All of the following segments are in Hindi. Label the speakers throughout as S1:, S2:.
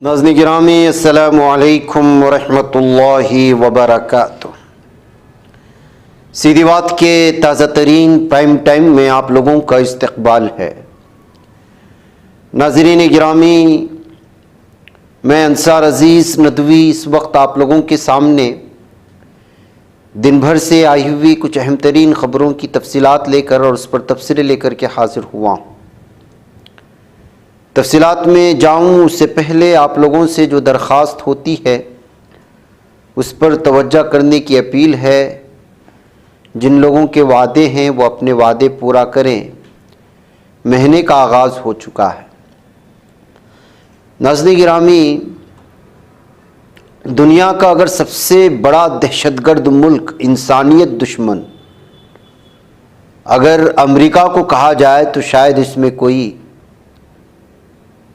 S1: नाज़रीन गिरामी अस्सलामु अलैकुम वरहमतुल्लाहि वबरकातुह। सीधी बात के ताज़ा तरीन प्राइम टाइम में आप लोगों का इस्तकबाल है। नाज़रीन गिरामी, मैं अंसार अज़ीज़ नदवी इस वक्त आप लोगों के सामने दिन भर से आई हुई कुछ अहम तरीन ख़बरों की तफसीलात लेकर और उस पर तफसीरें लेकर के हाज़िर हुआ हूँ। तफसीलात में जाऊँ उससे पहले आप लोगों से जो दरख्वास्त होती है उस पर तवज्जो करने की अपील है। जिन लोगों के वादे हैं वो अपने वादे पूरा करें। महीने का आगाज़ हो चुका है। नाज़रीन गिरामी, दुनिया का अगर सबसे बड़ा दहशतगर्द मुल्क, इंसानियत दुश्मन, अगर अमेरिका को कहा जाए तो शायद इसमें कोई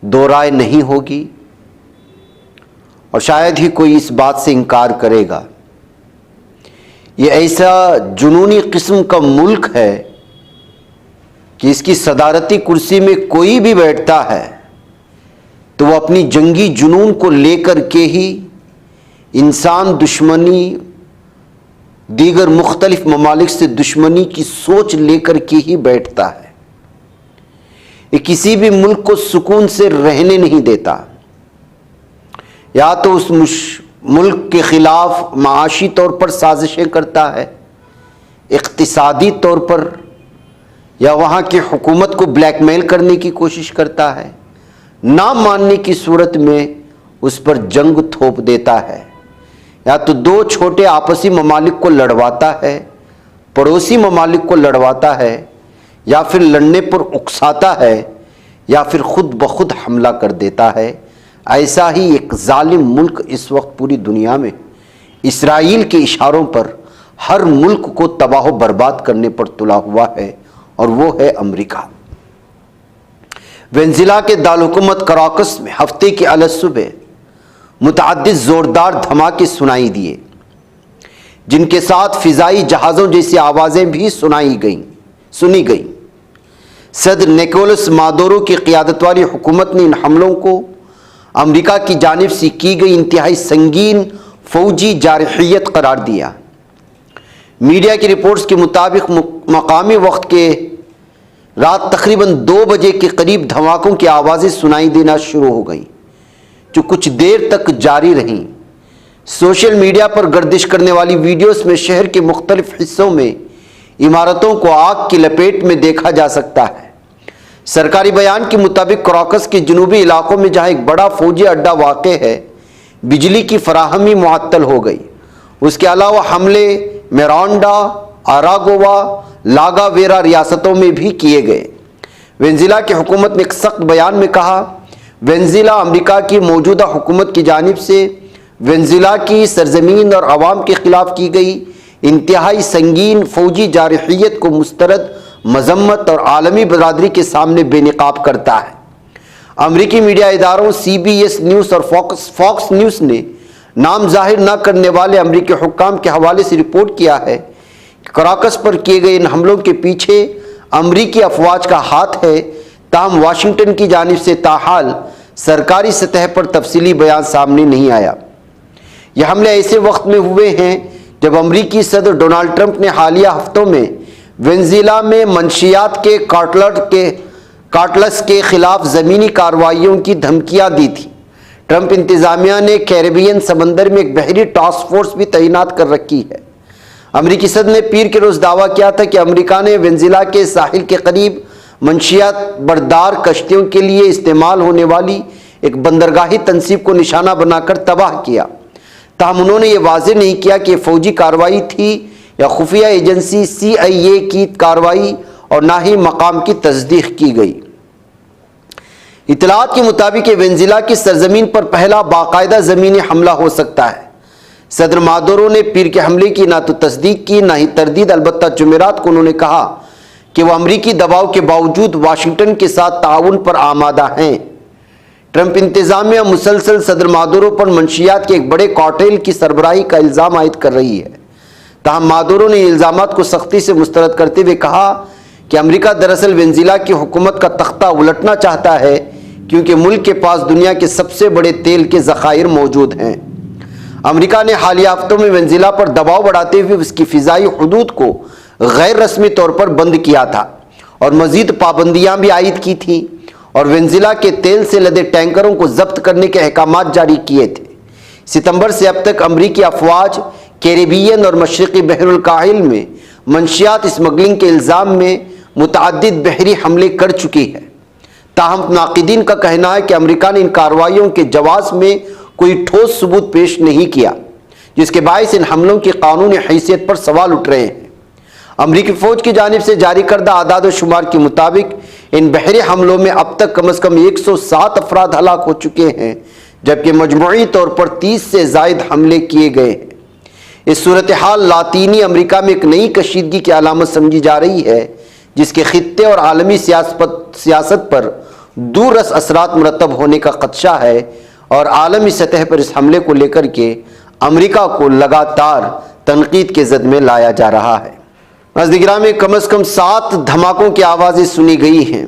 S1: दो राय नहीं होगी और शायद ही कोई इस बात से इनकार करेगा। ये ऐसा जुनूनी किस्म का मुल्क है कि इसकी सदारती कुर्सी में कोई भी बैठता है तो वो अपनी जंगी जुनून को लेकर के ही इंसान दुश्मनी, दीगर मुख्तलिफ ममालिक से दुश्मनी की सोच लेकर के ही बैठता है। ये किसी भी मुल्क को सुकून से रहने नहीं देता। या तो उस मुल्क के ख़िलाफ़ माशी तौर पर साजिशें करता है, इक़्तिसादी तौर पर, या वहाँ की हुकूमत को ब्लैकमेल करने की कोशिश करता है, ना मानने की सूरत में उस पर जंग थोप देता है, या तो दो छोटे आपसी ममालिक को लड़वाता है, पड़ोसी ममालिक को लड़वाता है, या फिर लड़ने पर उकसाता है, या फिर खुद ब खुद हमला कर देता है। ऐसा ही एक जालिम मुल्क इस वक्त पूरी दुनिया में इसराइल के इशारों पर हर मुल्क को तबाह बर्बाद करने पर तुला हुआ है, और वो है अमेरिका। वेनेज़ुएला के दारुलहुकूमत कराकस में हफ्ते की अलग सुबह मुतअद्दिद ज़ोरदार धमाके सुनाई दिए, जिनके साथ फ़िज़ाई जहाज़ों जैसी आवाज़ें भी सुनी गई। सदर निकोलस मादुरो की क़ियादत वाली हुकूमत ने इन हमलों को अमेरिका की जानिब से की गई इंतहाई संगीन फ़ौजी जारहियत करार दिया। मीडिया की रिपोर्ट्स के मुताबिक मकामी वक्त के रात तकरीबन 2 बजे के करीब धमाकों की आवाज़ें सुनाई देना शुरू हो गई, जो कुछ देर तक जारी रहीं। सोशल मीडिया पर गर्दिश करने वाली वीडियोस में शहर के मुख्तलिफ हिस्सों में इमारतों को आग की लपेट में देखा जा सकता है। सरकारी बयान के मुताबिक कराकस के जनूबी इलाकों में जहां एक बड़ा फौजी अड्डा वाक़े है, बिजली की फराहमी मुअत्तल हो गई। उसके अलावा हमले मिरांडा, अरागोवा, लागावेरा रियासतों में भी किए गए। वेनेज़ुएला की हुकूमत ने एक सख्त बयान में कहा, वेनेज़ुएला अमेरिका की मौजूदा हुकूमत की जानिब से वेनेज़ुएला की सरजमीन और अवाम के खिलाफ की गई इंतहाई संगीन फ़ौजी जारहियत को मुस्तरद, मजम्मत और आलमी बरादरी के सामने बेनकाब करता है। अमरीकी मीडिया इदारों CBS न्यूज़ और फॉक्स न्यूज़ ने नाम जाहिर न करने वाले अमरीकी हुक्काम के हवाले से रिपोर्ट किया है कि कराकस पर किए गए इन हमलों के पीछे अमरीकी अफवाज का हाथ है। ताहम वाशिंगटन की जानिब से ताहाल सरकारी सतह पर तफसीली बयान सामने नहीं आया। यह हमले ऐसे वक्त में हुए हैं जब अमरीकी सदर डोनाल्ड ट्रंप ने हालिया हफ्तों में वेनेज़ुएला में मंशियात के कार्टल्स के खिलाफ ज़मीनी कार्रवाइयों की धमकियां दी थी। ट्रंप इंतज़ामिया ने कैरेबियन समंदर में एक बहरी टास्क फोर्स भी तैनात कर रखी है। अमरीकी सदर ने पीर के रोज़ दावा किया था कि अमरीका ने वेनेज़ुएला के साहिल के करीब मंशियात बरदार कश्तियों के लिए इस्तेमाल होने वाली एक बंदरगाही तंसीब को निशाना बनाकर तबाह किया। ताहम उन्होंने ये वाज़ेह नहीं किया कि फ़ौजी कार्रवाई थी या खुफिया एजेंसी CIA की कार्रवाई, और ना ही मकाम की तस्दीक की गई। इतलात के मुताबिक वेनेज़ुएला की सरजमीन पर पहला बाकायदा ज़मीनी हमला हो सकता है। सदर मादुरो ने पीर के हमले की ना तो तस्दीक की ना ही तरदीद। अलबत्ता जुमेरात को उन्होंने कहा कि वह अमरीकी दबाव के बावजूद वाशिंगटन के साथ ताउन पर आमादा हैं। ट्रंप इंतज़ामिया मुसलसल सदर मादुरो पर मंशियात के एक बड़े कार्टेल की सरबराही का इल्ज़ाम आयद कर रही है। ताहम मादुरो ने इल्ज़ामात को सख्ती से मुस्तरद करते हुए कहा कि अमेरिका दरअसल वेनेज़ुएला की हुकूमत का तख्ता उलटना चाहता है क्योंकि मुल्क के पास दुनिया के सबसे बड़े तेल के ज़खायर मौजूद हैं। अमेरिका ने हालिया हफ्तों में वेनेज़ुएला पर दबाव बढ़ाते हुए उसकी फ़िज़ाई हुदूद को गैर रस्मी तौर पर बंद किया था और मज़ीद पाबंदियाँ भी आयद की थी और वेनेज़ुएला के तेल से लदे टैंकरों को जब्त करने के अहकामात जारी किए थे। सितंबर से अब तक अमरीकी अफवाज कैरिबियन और मशरक़ी बहरुल काहिल में मंशियात स्मगलिंग के इल्ज़ाम में मुतअद्दिद बहरी हमले कर चुकी है। ताहम नाक़िदीन का कहना है कि अमेरिका ने इन कार्रवाइयों के जवाब में कोई ठोस सबूत पेश नहीं किया, जिसके बायस इन हमलों की कानूनी हैसियत पर सवाल उठ रहे हैं। अमरीकी फ़ौज की जानिब से जारी करदा आदाद व शुमार के मुताबिक इन बहरी हमलों में अब तक कम से कम 107 अफराद हलाक हो चुके हैं, जबकि मजमूई तौर पर 30 से ज़ायद हमले किए गए हैं। इस सूरत हाल लातीनी अमेरिका में एक नई कशीदगी की अलामत समझी जा रही है, जिसके खित्ते और आलमी सियासत पर दूररस असरात मुरतब होने का खदशा है और आलमी सतह पर इस हमले को लेकर के अमेरिका को लगातार तनकीद के जद में लाया जा रहा है। नज़दीकराम में कम से कम 7 धमाकों की आवाज़ें सुनी गई हैं।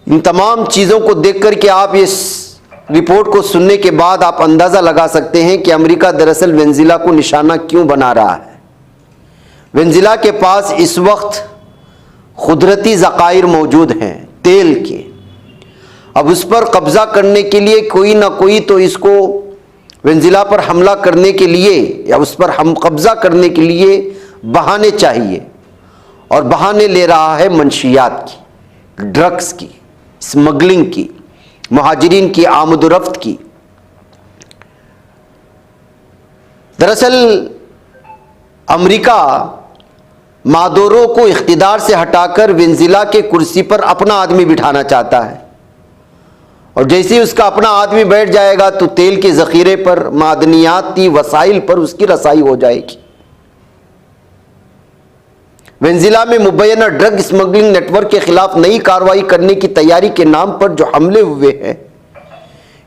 S1: इन तमाम चीज़ों को देख कर के आप इस रिपोर्ट को सुनने के बाद आप अंदाज़ा लगा सकते हैं कि अमेरिका दरअसल वेनेज़ुएला को निशाना क्यों बना रहा है। वेनेज़ुएला के पास इस वक्त कुदरती ज़खायर मौजूद हैं तेल के। अब उस पर कब्ज़ा करने के लिए कोई ना कोई तो इसको वेनेज़ुएला पर हमला करने के लिए या उस पर हम कब्ज़ा करने के लिए बहाने चाहिए, और बहाने ले रहा है मंशियात की, ड्रग्स की, स्मगलिंग की, मुहाजिरीन की आमदोरफ्त की। दरअसल अमेरिका मादोरो को इख्तिदार से हटाकर वेनेज़ुएला के कुर्सी पर अपना आदमी बिठाना चाहता है, और जैसे ही उसका अपना आदमी बैठ जाएगा तो तेल के ज़ख़ीरे पर, मादनियाती वसाइल पर उसकी रसाई हो जाएगी। वेनेज़ुएला में मुबैना ड्रग स्मगलिंग नेटवर्क के खिलाफ नई कार्रवाई करने की तैयारी के नाम पर जो हमले हुए हैं,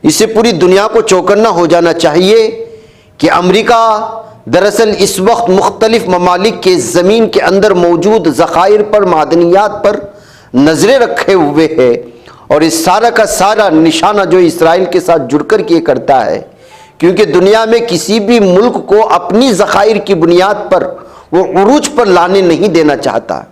S1: इससे पूरी दुनिया को चौकन्ना हो जाना चाहिए कि अमेरिका दरअसल इस वक्त मुख्तलिफ ममालिक के ज़मीन के अंदर मौजूद ज़खायर पर, मादनियात पर नज़रें रखे हुए है, और इस सारा का सारा निशाना जो इसराइल के साथ जुड़कर के करता है, क्योंकि दुनिया में किसी भी मुल्क को अपनी ज़खायर की बुनियाद पर वो उरूज पर लाने नहीं देना चाहता।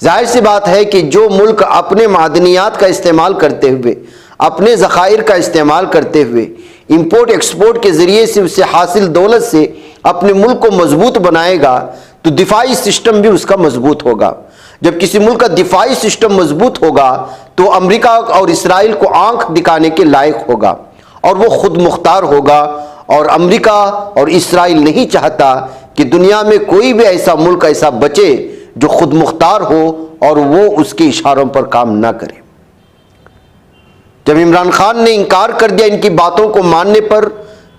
S1: जाहिर सी बात है कि जो मुल्क अपने मादनियात का इस्तेमाल करते हुए, अपने ज़खायर का इस्तेमाल करते हुए इंपोर्ट एक्सपोर्ट के ज़रिए से उससे हासिल दौलत से अपने मुल्क को मजबूत बनाएगा, तो दिफाई सिस्टम भी उसका मजबूत होगा। जब किसी मुल्क का दिफाई सिस्टम मजबूत होगा तो अमेरिका और इसराइल को आंख दिखाने के लायक होगा और वो खुद मुख्तार होगा। और अमेरिका और इसराइल नहीं चाहता कि दुनिया में कोई भी ऐसा मुल्क ऐसा बचे जो खुद मुख्तार हो और वो उसके इशारों पर काम ना करे। जब इमरान खान ने इनकार कर दिया इनकी बातों को मानने पर,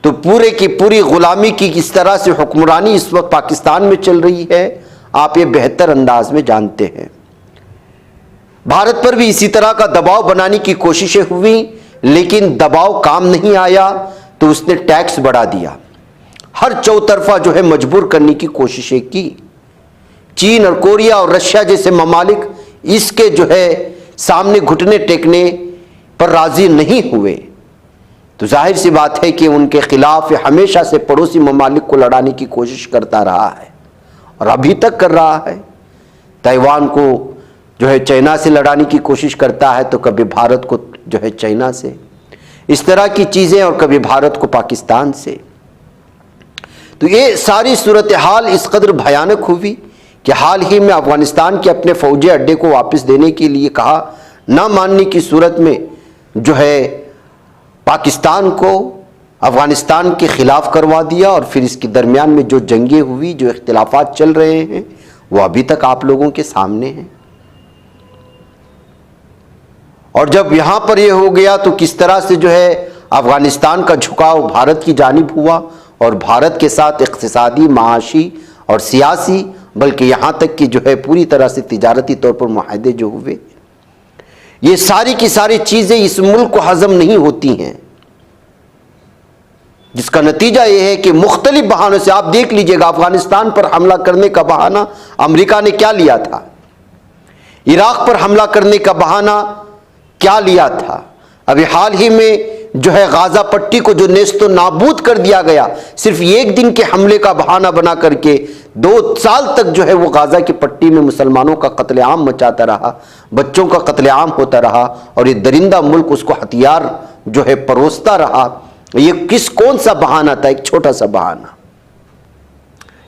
S1: तो पूरे की पूरी गुलामी की किस तरह से हुक्मरानी इस वक्त पाकिस्तान में चल रही है, आप ये बेहतर अंदाज में जानते हैं। भारत पर भी इसी तरह का दबाव बनाने की कोशिशें हुई, लेकिन दबाव काम नहीं आया, तो उसने टैक्स बढ़ा दिया। हर चौतरफा जो है मजबूर करने की कोशिशें की। चीन और कोरिया और रशिया जैसे ममालिक इसके जो है सामने घुटने टेकने पर राजी नहीं हुए, तो जाहिर सी बात है कि उनके खिलाफ हमेशा से पड़ोसी ममालिक को लड़ाने की कोशिश करता रहा है और अभी तक कर रहा है। ताइवान को जो है चाइना से लड़ाने की कोशिश करता है, तो कभी भारत को जो है चाइना से, इस तरह की चीज़ें, और कभी भारत को पाकिस्तान से। तो ये सारी सूरत हाल इस कदर भयानक हुई कि हाल ही में अफगानिस्तान के अपने फौजी अड्डे को वापस देने के लिए कहा, ना मानने की सूरत में जो है पाकिस्तान को अफगानिस्तान के ख़िलाफ़ करवा दिया। और फिर इसके दरमियान में जो जंगें हुई, जो इख्तिलाफात चल रहे हैं, वो अभी तक आप लोगों के सामने हैं। और जब यहाँ पर ये हो गया तो किस तरह से जो है अफगानिस्तान का झुकाव भारत की जानिब हुआ, और भारत के साथ इक़्तिसादी, माशी और सियासी, बल्कि यहाँ तक कि जो है पूरी तरह से तिजारती तौर पर मुआहदे जो हुए, ये सारी की सारी चीज़ें इस मुल्क को हज़म नहीं होती हैं, जिसका नतीजा ये है कि मुख्तलिफ बहानों से आप देख लीजिएगा। अफगानिस्तान पर हमला करने का बहाना अमेरिका ने क्या लिया था, इराक़ पर हमला करने का बहाना क्या लिया था। अभी हाल ही में जो है गाजा पट्टी को जो नेस्तो नाबूद कर दिया गया, सिर्फ एक दिन के हमले का बहाना बना करके 2 साल तक जो है वो गाजा की पट्टी में मुसलमानों का कत्लेआम मचाता रहा, बच्चों का कत्लेआम होता रहा, और ये दरिंदा मुल्क उसको हथियार जो है परोसता रहा। ये कौन सा बहाना था? एक छोटा सा बहाना।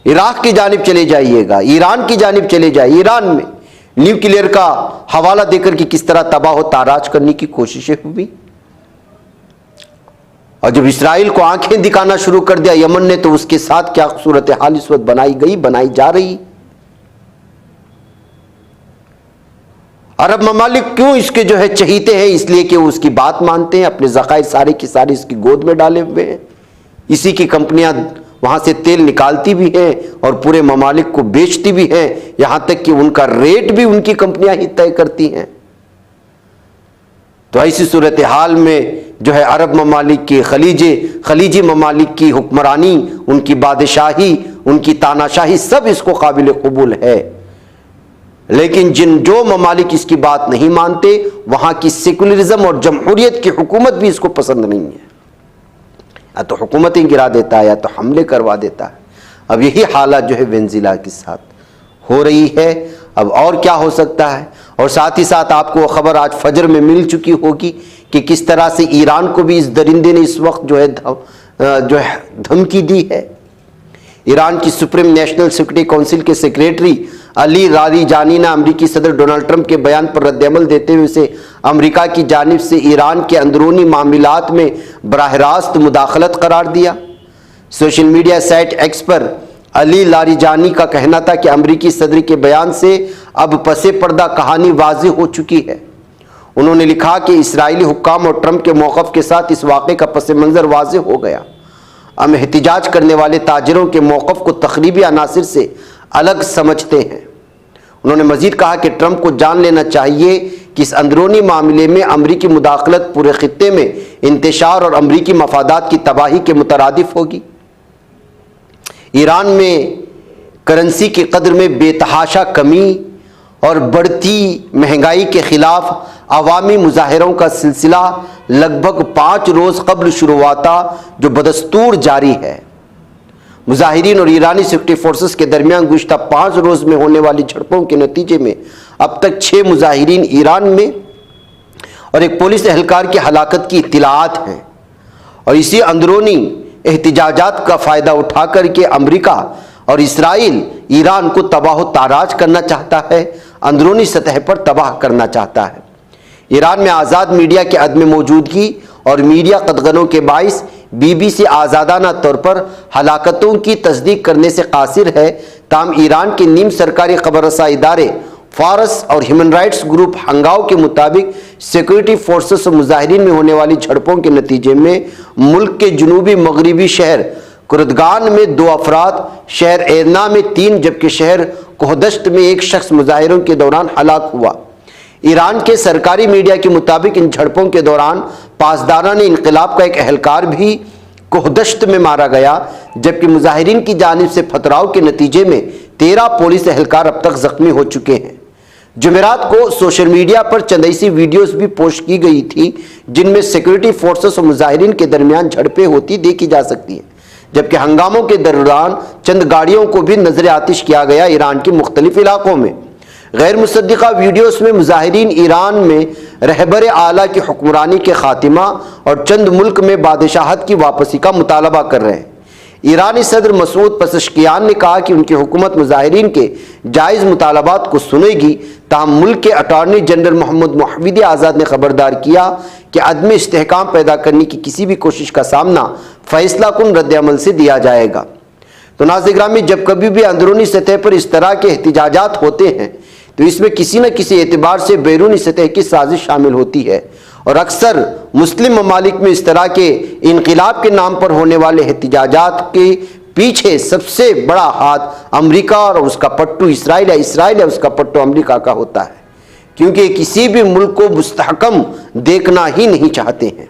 S1: इराक की जानिब चले जाइएगा, ईरान की जानिब चले जाइए, ईरान में न्यूक्लियर का हवाला देकर कि किस तरह तबाह ताराज करने की कोशिशें हुई। और जब इसराइल को आंखें दिखाना शुरू कर दिया यमन ने, तो उसके साथ क्या सूरत हाल इस वक्त बनाई जा रही। अरब ममालिक क्यों इसके जो है चहीते हैं? इसलिए कि वो उसकी बात मानते हैं, अपने ज़खायर सारे की सारे इसकी गोद में डाले हुए हैं। इसी की कंपनियां वहां से तेल निकालती भी हैं और पूरे ममालिक को बेचती भी हैं, यहां तक कि उनका रेट भी उनकी कंपनियां ही तय करती हैं। तो ऐसी सूरत हाल में जो है अरब ममालिक की खलीजी ममालिक की हुक्मरानी, उनकी बादशाही, उनकी तानाशाही, सब इसको काबिल कबूल है। लेकिन जो ममालिक इसकी बात नहीं मानते, वहां की सेकुलरिज्म और जमहूरियत की हुकूमत भी इसको पसंद नहीं है। या तो हुकूमतें गिरा देता है या तो हमले करवा देता है। अब यही हालत जो है वेनेजुएला के साथ हो रही है। अब और क्या हो सकता है? और साथ ही साथ आपको खबर आज फजर में मिल चुकी होगी कि किस तरह से ईरान को भी इस दरिंदे ने इस वक्त जो है धमकी दी है। ईरान की सुप्रीम नेशनल सिक्योरिटी काउंसिल के सेक्रेटरी अली लारीजानी ने अमेरिकी सदर डोनाल्ड ट्रंप के बयान पर रद्दअमल देते हुए उसे अमेरिका की जानिब से ईरान के अंदरूनी मामलात में बराह रास्त मुदाखलत करार दिया। सोशल मीडिया साइट एक्स पर अली लारीजानी का कहना था कि अमेरिकी सदर के बयान से अब पसे पर्दा कहानी वाज़ेह हो चुकी है। उन्होंने लिखा कि इस्राएली हुक्काम और ट्रंप के मौक़िफ़ के साथ इस वाक़े का पस मंज़र वाज़ेह हो गया। हम एहतिजाज करने वाले ताजिरों के मौक़िफ़ को तखरीबी अनासिर से अलग समझते हैं। उन्होंने मज़ीद कहा कि ट्रंप को जान लेना चाहिए कि इस अंदरूनी मामले में अमरीकी मुदाखलत पूरे खित्ते में इंतशार और अमरीकी मफादात की तबाही के मुतरादिफ होगी। ईरान में करेंसी की कदर में बेतहाशा कमी और बढ़ती महंगाई के खिलाफ अवामी मुजाहरों का सिलसिला लगभग 5 रोज़ कबल शुरू हुआ था, जो बदस्तूर जारी है। मुजाहिरीन और ईरानी सिक्योरिटी फोर्सेस के दरमियान गुज़िश्ता 5 रोज़ में होने वाली झड़पों के नतीजे में अब तक 6 मुजाहिरीन ईरान में और एक पुलिस एहलकार की हलाकत की इत्तलाआत हैं। और इसी अंदरूनी एहतिजाजात का फ़ायदा उठा करके अमरीका और इसराइल ईरान को तबाह ताराज करना चाहता है, अंदरूनी सतह पर तबाह करना चाहता है। ईरान में आज़ाद मीडिया के अदम मौजूदगी और मीडिया कदगनों के बाइस BBC आज़ादाना तौर पर हलाकतों की तस्दीक करने से कासिर है। ताम ईरान के नीम सरकारी खबररसा इदारे फारस और ह्यूमन राइट्स ग्रुप हंगाव के मुताबिक सिक्योरिटी फोर्सेस और मुजाहिरीन में होने वाली झड़पों के नतीजे में मुल्क के जनूबी मगरबी शहर कुर्दगान में 2 अफराद, शहर एरना में 3 जबकि शहर कोहदश्त में 1 शख्स मुजाहिरों के दौरान हलाक हुआ। ईरान के सरकारी मीडिया के मुताबिक इन झड़पों के दौरान पासदारान इनकलाब का एक एहलकार भी कोहदश्त में मारा गया, जबकि मुजाहिरीन की जानिब से पथराव के नतीजे में 13 पुलिस एहलकार अब तक जख्मी हो चुके हैं। जुमेरात को सोशल मीडिया पर चंद ऐसी वीडियोस भी पोस्ट की गई थी जिनमें सिक्योरिटी फोर्सेस और मुजाहिरीन के दरमियान झड़पें होती देखी जा सकती हैं, जबकि हंगामों के दौरान चंद गाड़ियों को भी नजर आतिश किया गया। ईरान के मुख्तलिफ इलाकों में गैर मुसद्दिक़ा वीडियोस में मुजाहिरीन ईरान में रहबर आला की हुक्मरानी के खातिमा और चंद मुल्क में बादशाहत की वापसी का मुतालबा कर रहे हैं। ईरानी सदर मसूद पज़ेश्कियान ने कहा कि उनकी हुकूमत मुजाहिरीन के जायज़ मुतालबात को सुनेगी। ताहम मुल्क के अटॉर्नी जनरल मोहम्मद मोहम्मद आज़ाद ने खबरदार किया कि अदम इस्तेहकाम पैदा करने की किसी भी कोशिश का सामना फैसला कुन रद्दअमल से दिया जाएगा। तो नाज़रीन ग्रामी, जब कभी भी अंदरूनी सतह पर इस तरह के एहतिजाजात होते हैं तो इसमें किसी न किसी एतबार से बैरूनी सतह की साजिश शामिल होती है, और अक्सर मुस्लिम ममालिक में इस तरह के इनकलाब के नाम पर होने वाले एहतिजाजात के पीछे सबसे बड़ा हाथ अमेरिका और उसका पट्टू इसराइल है, इसराइल है उसका पट्टू अमेरिका का होता है, क्योंकि किसी भी मुल्क को मुस्तहकम देखना ही नहीं चाहते हैं।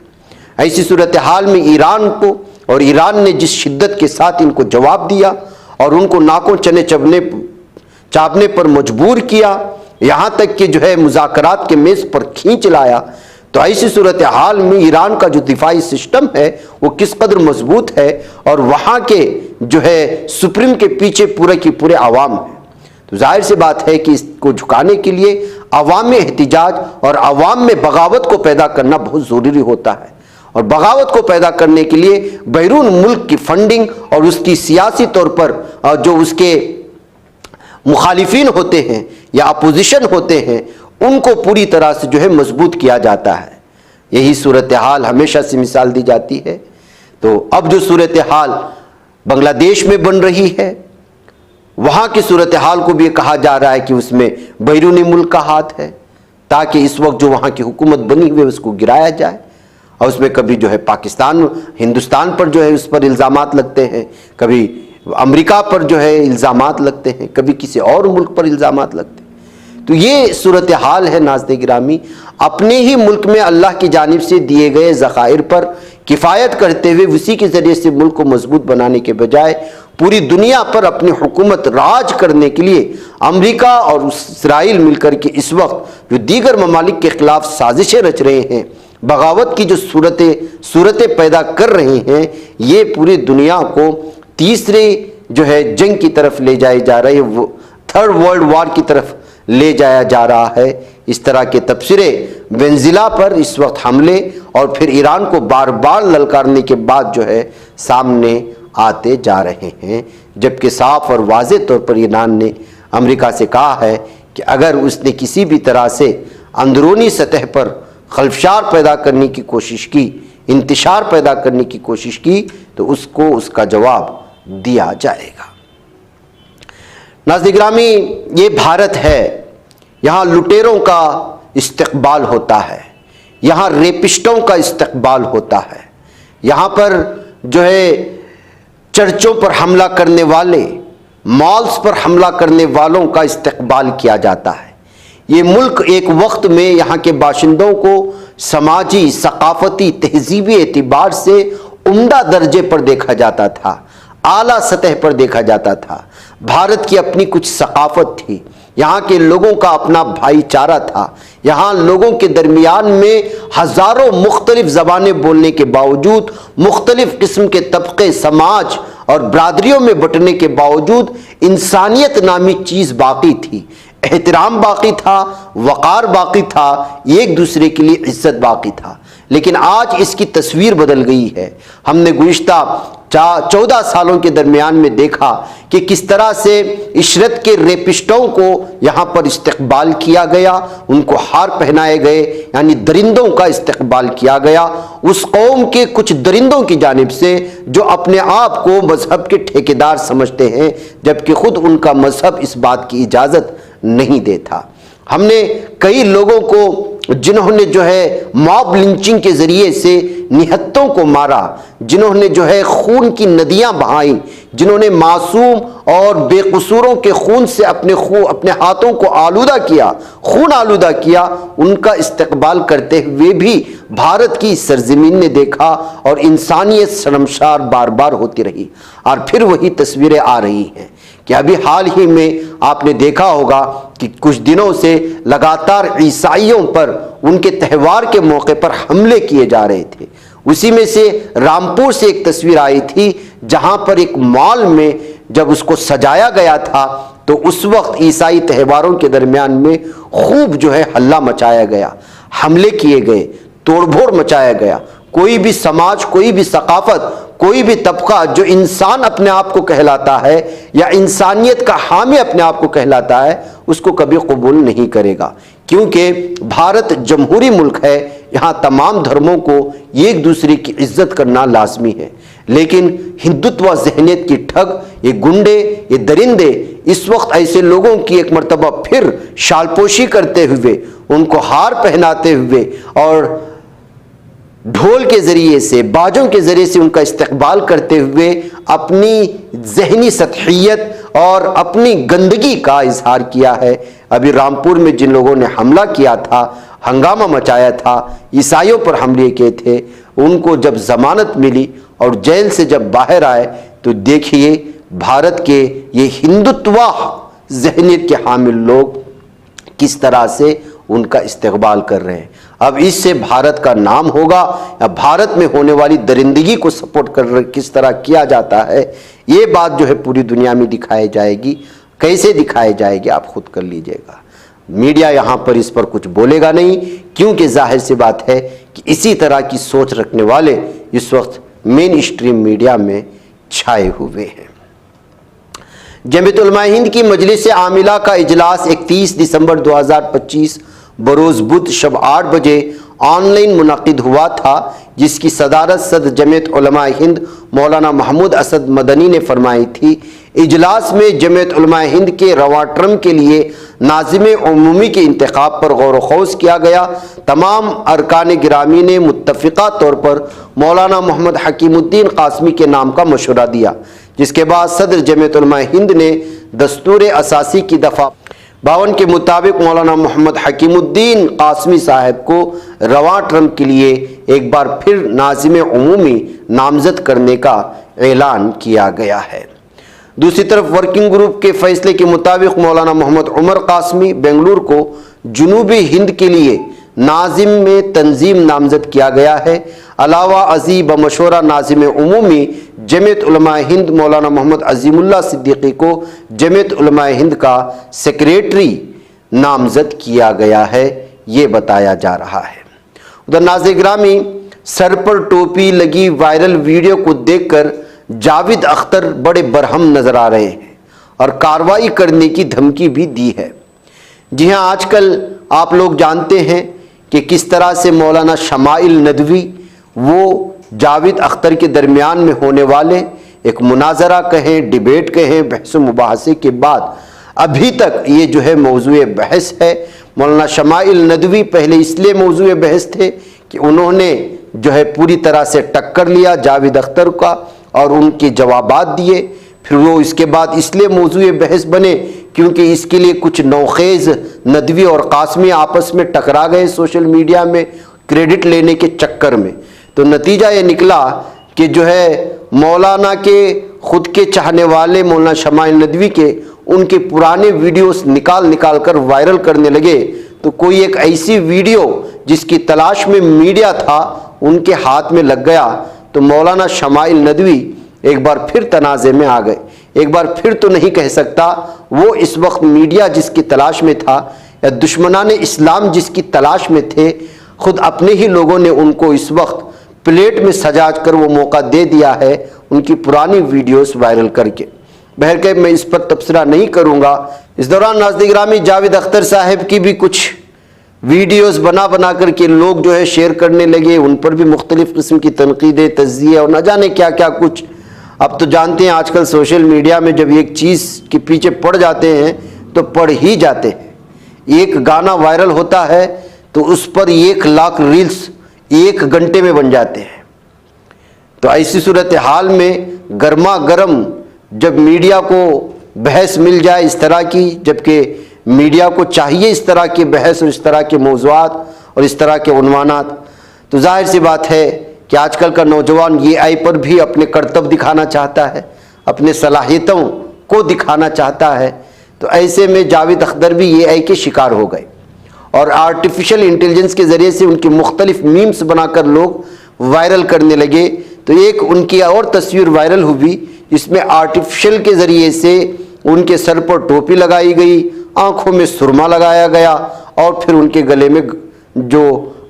S1: ऐसी सूरत हाल में ईरान को और ईरान ने जिस शिद्दत के साथ इनको जवाब दिया और उनको नाकों चने चापने पर मजबूर किया, यहाँ तक कि जो है मुज़ाकरात के मेज़ पर खींच लाया, तो ऐसी सूरत हाल में ईरान का जो दिफाई सिस्टम है वो किस कदर मजबूत है और वहाँ के जो है सुप्रीम के पीछे पूरे की पूरे आवाम है। तो जाहिर सी बात है कि इसको झुकाने के लिए अवाम में एहतिजाज और अवाम में बगावत को पैदा करना बहुत ज़रूरी होता है। और बगावत को पैदा करने के लिए बैरून मुल्क की फंडिंग और उसकी सियासी तौर पर जो उसके मुखालिफिन होते हैं या अपोजिशन होते हैं उनको पूरी तरह से जो है मजबूत किया जाता है। यही सूरत हाल हमेशा से मिसाल दी जाती है। तो अब जो सूरत हाल बांग्लादेश में बन रही है वहाँ की सूरत हाल को भी कहा जा रहा है कि उसमें बैरूनी मुल्क का हाथ है, ताकि इस वक्त जो वहाँ की हुकूमत बनी हुई है उसको गिराया जाए। और उसमें कभी जो है पाकिस्तान हिंदुस्तान पर जो है उस पर इल्ज़ामात लगते हैं, कभी अमेरिका पर जो है इल्ज़ामात लगते हैं, कभी किसी और मुल्क पर इल्ज़ामात लगते हैं। तो ये सूरत हाल है नाज़रीन गिरामी। अपने ही मुल्क में अल्लाह की जानिब से दिए गए ज़खायर पर किफ़ायत करते हुए उसी के ज़रिए से मुल्क को मजबूत बनाने के बजाय पूरी दुनिया पर अपनी हुकूमत राज करने के लिए अमेरिका और इसराइल मिलकर के इस वक्त जो दीगर ममालिक के ख़िलाफ़ साजिशें रच रहे हैं, बगावत की जो सूरतें पैदा कर रहे हैं, ये पूरी दुनिया को तीसरे जो है जंग की तरफ ले जाए जा रहे हैं, वो थर्ड वर्ल्ड वॉर की तरफ ले जाया जा रहा है। इस तरह के तबसरे वेनेज़ुएला पर इस वक्त हमले और फिर ईरान को बार बार ललकारने के बाद जो है सामने आते जा रहे हैं, जबकि साफ और वाज़ेह तौर पर ईरान ने अमेरिका से कहा है कि अगर उसने किसी भी तरह से अंदरूनी सतह पर खलफशार पैदा करने की कोशिश की, इंतशार पैदा करने की कोशिश की, तो उसको उसका जवाब दिया जाएगा। नाज़रीन गिरामी, ये भारत है, यहाँ लुटेरों का इस्तकबाल होता है, यहाँ रेपिस्टों का इस्तकबाल होता है, यहाँ पर जो है चर्चों पर हमला करने वाले, मॉल्स पर हमला करने वालों का इस्तकबाल किया जाता है। ये मुल्क एक वक्त में यहाँ के बाशिंदों को समाजी, सकाफती, तहजीबी एतबार से उम्दा दर्जे पर देखा जाता था, आला सतह पर देखा जाता था। भारत की अपनी कुछ सकाफत थी, यहाँ के लोगों का अपना भाईचारा था, यहाँ लोगों के दरमियान में हज़ारों मुख्तलिफ ज़बानें बोलने के बावजूद, मुख्तलिफ किस्म के तबक़े, समाज और बरादरियों में बंटने के बावजूद इंसानियत नामी चीज़ बाकी थी, एहतराम बाकी था, वक़ार बाकी था, एक दूसरे के लिए इज्जत बाकी था। लेकिन आज इसकी तस्वीर बदल गई है। हमने गुज़िश्ता 14 सालों के दरमियान में देखा कि किस तरह से इशरत के रेपिस्टों को यहाँ पर इस्तकबाल किया गया, उनको हार पहनाए गए, यानी दरिंदों का इस्तकबाल किया गया उस कौम के कुछ दरिंदों की जानिब से जो अपने आप को मजहब के ठेकेदार समझते हैं, जबकि खुद उनका मजहब इस बात की इजाज़त नहीं देता। हमने कई लोगों को जिन्होंने जो है मॉब लिंचिंग के ज़रिए से निहत्तों को मारा, जिन्होंने जो है खून की नदियां बहाई, जिन्होंने मासूम और बेकसूरों के खून से अपने हाथों को आलूदा किया, खून आलूदा किया, उनका इस्तकबाल करते हुए भी भारत की सरजमीन ने देखा और इंसानियत शर्मसार बार बार होती रही। और फिर वही तस्वीरें आ रही हैं कि अभी हाल ही में आपने देखा होगा कि कुछ दिनों से लगातार ईसाइयों पर उनके त्यौहार के मौके पर हमले किए जा रहे थे। उसी में से रामपुर से एक तस्वीर आई थी जहां पर एक मॉल में जब उसको सजाया गया था तो उस वक्त ईसाई त्यौहारों के दरमियान में खूब जो है हल्ला मचाया गया, हमले किए गए, तोड़फोड़ मचाया गया। कोई भी समाज, कोई भी सकाफत, कोई भी तबका जो इंसान अपने आप को कहलाता है या इंसानियत का हामी अपने आप को कहलाता है, उसको कभी कबूल नहीं करेगा, क्योंकि भारत जमहूरी मुल्क है। यहाँ तमाम धर्मों को एक दूसरे की इज्जत करना लाजमी है। लेकिन हिंदुत्व जहनियत की ठग, ये गुंडे, ये दरिंदे इस वक्त ऐसे लोगों की एक मरतबा फिर शालपोशी करते हुए, उनको हार पहनाते हुए और ढोल के ज़रिए से, बाजों के ज़रिए से उनका इस्तकबाल करते हुए अपनी जहनी सतहियत और अपनी गंदगी का इजहार किया है। अभी रामपुर में जिन लोगों ने हमला किया था, हंगामा मचाया था, ईसाइयों पर हमले किए थे, उनको जब ज़मानत मिली और जेल से जब बाहर आए तो देखिए भारत के ये हिंदुत्व जहनियत के हामिल लोग किस तरह से उनका इस्तकबाल कर रहे हैं। अब इससे भारत का नाम होगा या भारत में होने वाली दरिंदगी को सपोर्ट कर किस तरह किया जाता है, ये बात जो है पूरी दुनिया में दिखाई जाएगी। कैसे दिखाई जाएगी आप खुद कर लीजिएगा। मीडिया यहाँ पर इस पर कुछ बोलेगा नहीं, क्योंकि जाहिर सी बात है कि इसी तरह की सोच रखने वाले इस वक्त मेन स्ट्रीम मीडिया में छाए हुए हैं। जमीयत उलमा हिंद की मजलिस आमिला का इजलास 31 दिसंबर 2025 बरोज़ बुध शब 8 बजे ऑनलाइन मुनक़िद हुआ था, जिसकी सदारत सदर जमीयत उलमा हिंद मौलाना महमूद असद मदनी ने फरमाई थी। इजलास में जमीयत उलमा हिंद के रवां टर्म के लिए नाज़िम उमूमी के इंतखाब पर गौर ख़ौज़ किया गया। तमाम अरकान गिरामी ने मुत्तफ़िक़ा तौर पर मौलाना मोहम्मद हकीमुद्दीन कासमी के नाम का मशवरा दिया, जिसके बाद सदर जमीयत उलमा हिंद ने दस्तूर असासी की दफ़ा 52 के मुताबिक मौलाना मोहम्मद हकीमुद्दीन कासमी साहब को रवां टर्म के लिए एक बार फिर नाज़िम उमूमी नामज़द करने का ऐलान किया गया है। दूसरी तरफ वर्किंग ग्रुप के फैसले के मुताबिक मौलाना मोहम्मद उमर कासमी बेंगलुरु को जुनूबी हिंद के लिए नाजिम में तंजीम नामज़द किया गया है। अलावा अजी बमशवरा नाजिम उमूमी जमीयत उलमा हिंद मौलाना मोहम्मद अजीमुल्लाह सिद्दीकी को जमीयत उलमा हिंद का सेक्रेटरी नामज़द किया गया है, ये बताया जा रहा है। उधर नाज़रीन गिरामी, सर पर टोपी लगी वायरल वीडियो को देखकर जावेद अख्तर बड़े बरहम नजर आ रहे हैं और कार्रवाई करने की धमकी भी दी है। जी हाँ, आजकल आप लोग जानते हैं कि किस तरह से मौलाना शमाइल नदवी वो जावेद अख्तर के दरमियान में होने वाले एक मुनाजरा कहें, डिबेट कहें, बहस मुबाहसे के बाद अभी तक ये जो है मौजूए बहस है। मौलाना शमाइल नदवी पहले इसलिए मौजूए बहस थे कि उन्होंने जो है पूरी तरह से टक्कर लिया जावेद अख्तर का और उनके जवाबात दिए। फिर वो इसके बाद इसलिए मौजूए बहस बने क्योंकि इसके लिए कुछ नौखेज़ नदवी और कासमी आपस में टकरा गए सोशल मीडिया में क्रेडिट लेने के चक्कर में। तो नतीजा ये निकला कि जो है मौलाना के खुद के चाहने वाले मौलाना शमाइल नदवी के उनके पुराने वीडियोस निकाल कर वायरल करने लगे। तो कोई एक ऐसी वीडियो जिसकी तलाश में मीडिया था उनके हाथ में लग गया, तो मौलाना शमाइल नदवी एक बार फिर तनाज़े में आ गए। एक बार फिर तो नहीं कह सकता, वो इस वक्त मीडिया जिसकी तलाश में था या दुश्मनाने इस्लाम जिसकी तलाश में थे, खुद अपने ही लोगों ने उनको इस वक्त प्लेट में सजा कर वो मौका दे दिया है उनकी पुरानी वीडियोस वायरल करके। बहरकैफ मैं इस पर तबसरा नहीं करूँगा। इस दौरान नाज़रीन गिरामी, जावेद अख्तर साहब की भी कुछ वीडियोस बना करके लोग जो है शेयर करने लगे, उन पर भी मुख्तलिफ़ किस्म की तनकीदें, तज़्ज़िये और न जाने क्या क्या कुछ। अब तो जानते हैं आजकल सोशल मीडिया में जब एक चीज़ के पीछे पड़ जाते हैं तो पड़ ही जाते हैं। एक गाना वायरल होता है तो उस पर 1 लाख रील्स 1 घंटे में बन जाते हैं। तो ऐसी सूरत हाल में गर्मा गर्म जब मीडिया को बहस मिल जाए इस तरह की, जबकि मीडिया को चाहिए इस तरह की बहस और इस तरह के मौज़ूआत और इस तरह के उन्वानात, तो जाहिर सी बात है कि आजकल का नौजवान ये आई पर भी अपने कर्तव्य दिखाना चाहता है, अपने सलाहियतों को दिखाना चाहता है। तो ऐसे में जावेद अख्तर भी ये आई के शिकार हो गए और आर्टिफिशियल इंटेलिजेंस के ज़रिए से उनकी मुख्तलिफ मीम्स बनाकर लोग वायरल करने लगे। तो एक उनकी और तस्वीर वायरल हुई जिसमें आर्टिफिशियल के ज़रिए से उनके सर पर टोपी लगाई गई, आँखों में सुरमा लगाया गया और फिर उनके गले में जो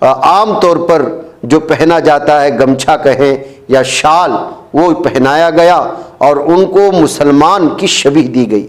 S1: आम तौर पर जो पहना जाता है, गमछा कहें या शाल, वो पहनाया गया और उनको मुसलमान की शबीह दी गई,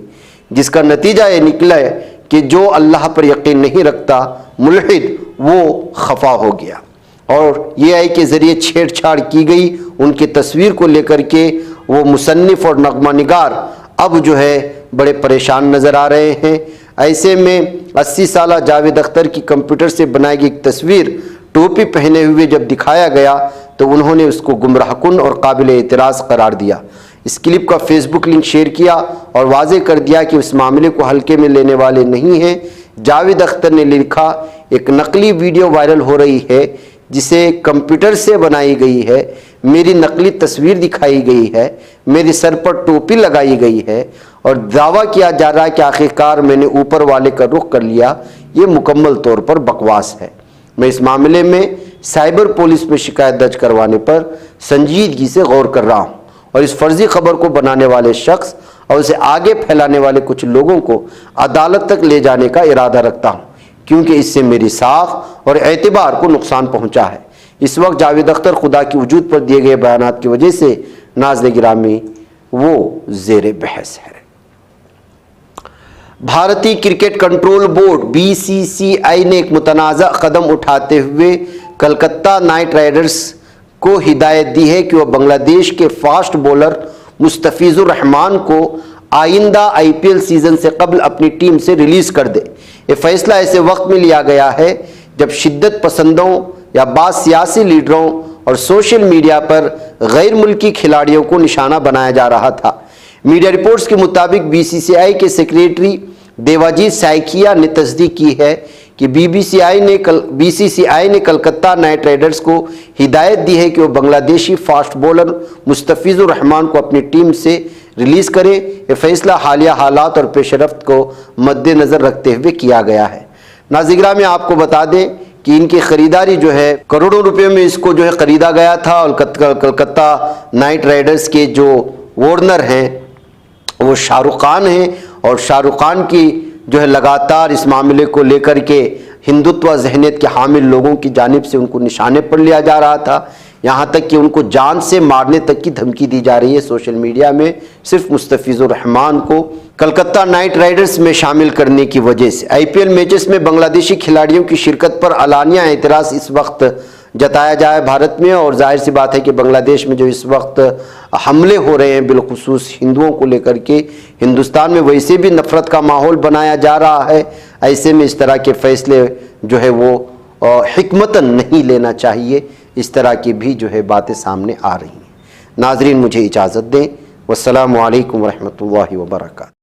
S1: जिसका नतीजा ये निकला है कि जो अल्लाह पर यकीन नहीं रखता मुल्हिद, वो खफा हो गया। और ये आई के ज़रिए छेड़छाड़ की गई उनकी तस्वीर को लेकर के। वो मुसन्निफ़ और नगमा निगार अब जो है बड़े परेशान नज़र आ रहे हैं। ऐसे में 80 साला जावेद अख्तर की कंप्यूटर से बनाई गई तस्वीर टोपी पहने हुए जब दिखाया गया तो उन्होंने उसको गुमराहकुन और काबिल एतराज़ करार दिया। इस क्लिप का फेसबुक लिंक शेयर किया और वाज़े कर दिया कि उस मामले को हल्के में लेने वाले नहीं हैं। जावेद अख्तर ने लिखा, एक नकली वीडियो वायरल हो रही है जिसे कंप्यूटर से बनाई गई है, मेरी नकली तस्वीर दिखाई गई है, मेरे सर पर टोपी लगाई गई है और दावा किया जा रहा है कि आखिरकार मैंने ऊपर वाले का रुख कर लिया। ये मुकम्मल तौर पर बकवास है। मैं इस मामले में साइबर पुलिस में शिकायत दर्ज करवाने पर संजीदगी से गौर कर रहा हूं और इस फर्जी खबर को बनाने वाले शख्स और उसे आगे फैलाने वाले कुछ लोगों को अदालत तक ले जाने का इरादा रखता हूं, क्योंकि इससे मेरी साख और एतबार को नुकसान पहुंचा है। इस वक्त जावेद अख्तर खुदा की वजूद पर दिए गए बयानात की वजह से नाज़िर गिरामी वो ज़ेरे बहस है। भारतीय क्रिकेट कंट्रोल बोर्ड BCCI ने एक मुतनाज़ा कदम उठाते हुए कलकत्ता नाइट राइडर्स को हिदायत दी है कि वह बांग्लादेश के फास्ट बॉलर मुस्तफिजुर रहमान को आइंदा IPL सीजन से कबल अपनी टीम से रिलीज कर दे। ये फैसला ऐसे वक्त में लिया गया है जब शिद्दत पसंदों या बाज़ सियासी लीडरों और सोशल मीडिया पर गैर मुल्की खिलाड़ियों को निशाना बनाया जा रहा था। मीडिया रिपोर्ट्स के मुताबिक BCCI के सेक्रेटरी देवाजीत साइकिया ने तस्दीक की है कि BCCI ने कलकत्ता नाइट राइडर्स को हिदायत दी है कि वो बांग्लादेशी फास्ट बॉलर मुस्तफिजुर रहमान को अपनी टीम से रिलीज़ करे। यह फैसला हालिया हालात और पेशरफ्त को मद्देनज़र रखते हुए किया गया है। नाज़िर में आपको बता दें कि इनकी ख़रीदारी जो है करोड़ों रुपए में इसको जो है ख़रीदा गया था और कलकत्ता नाइट राइडर्स के जो ओनर हैं वो शाहरुख खान हैं और शाहरुख खान की जो है लगातार इस मामले को लेकर के हिंदुत्व ज़हनियत के हामिल लोगों की जानिब से उनको निशाने पर लिया जा रहा था, यहाँ तक कि उनको जान से मारने तक की धमकी दी जा रही है सोशल मीडिया में, सिर्फ मुस्तफिजुर रहमान को कलकत्ता नाइट राइडर्स में शामिल करने की वजह से। IPL मैचेस में बांग्लादेशी खिलाड़ियों की शिरकत पर अलानिया एतराज़ इस वक्त जताया जाए भारत में, और जाहिर सी बात है कि बांग्लादेश में जो इस वक्त हमले हो रहे हैं बिलखुसूस हिंदुओं को लेकर के, हिंदुस्तान में वैसे भी नफ़रत का माहौल बनाया जा रहा है। ऐसे में इस तरह के फ़ैसले जो है वो हिकमतन नहीं लेना चाहिए। इस तरह की भी जो है बातें सामने आ रही हैं। नाज़रीन मुझे इजाज़त दें। वस्सलामु अलैकुम वरहमतुल्लाहि वबरकातुहू।